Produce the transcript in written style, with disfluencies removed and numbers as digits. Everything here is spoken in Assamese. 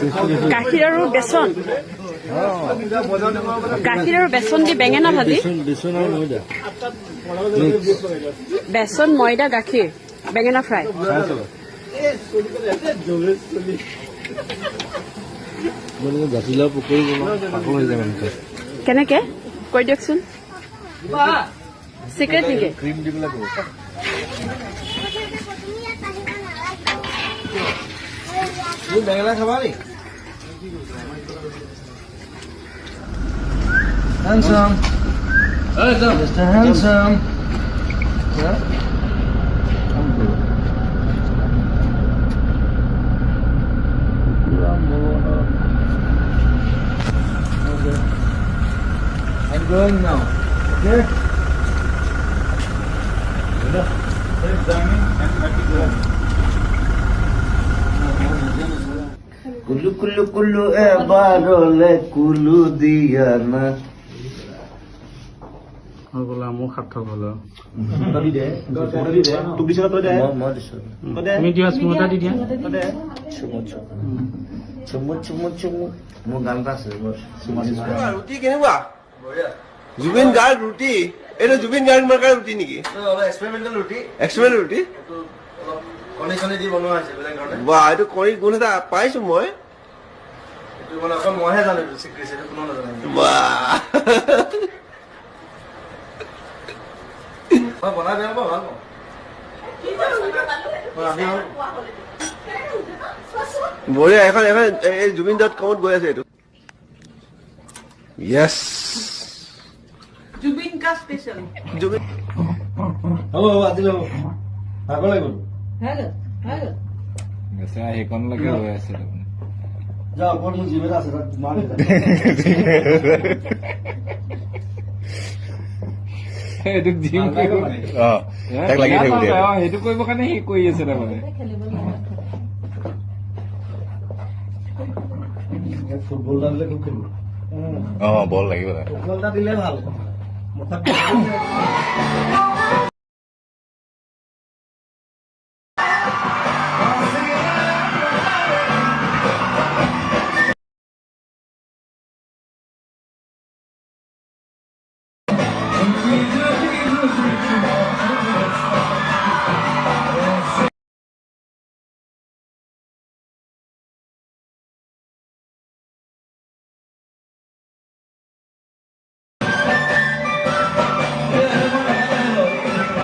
গাখীৰ আৰু বেচন গাখীৰ আৰু বেচন দি বেঙেনা ভাজি বেচন ময়দা গাখীৰ বেঙেনা ফ্ৰাই জাতিলাও পকৰি কেনেকে কৈ দিয়কচোন চিক্ৰেট নেকি ক্ৰীম দি পেলাই বেঙেনা খাবা নি handsome Mr. Handsome yeah I'm going now okay Kulu kulu kulu barole kulu diana बोला मुख हाथ बोलो tadi deh tu bisa tu deh mau di sana media semua tadi dia cumut mau gantas semua ৰুটি কেনেকুৱা জুবিন গাৰ্গ ৰুটি এইটো জুবিন গাৰ্গ মাৰ্কাৰ ৰুটি নেকি এক্সপেৰিমেন্টাল ৰুটি এক্সপেৰিমেণ্ট ৰুটি কণী দি বনোৱা আছে বেলেগ ধৰণে বা এইটো কণী গুণ এটা পাইছো মই এইটো মানে অকল মইহে জানো এইটো চিক্ৰেট এইটো কোনো নাজানে বা মই বনাই বেয়া পাওঁ ভাল পাওঁ আমি বঢ়িয়া এখন এই জুবিন দত কমত গৈ আছে এইটো য়েছ জুবিন কা স্পেশাল জুবিন হ'ব আজিলৈ হ'ব ভাগৰ লাগিব সেইকণ লাগে হৈ আছে যা ওপৰত মোৰ জিমেলা আছে তাত মাৰ সেইটো জিম তাক লাগি থাকিব দিয়া সেইটো কৰিব কাৰণে সি কৰি আছে তাৰমানে ফুটবল এটা দিলে খুব খেলিব বল লাগিব ফুটবল এটা দিলে ভাল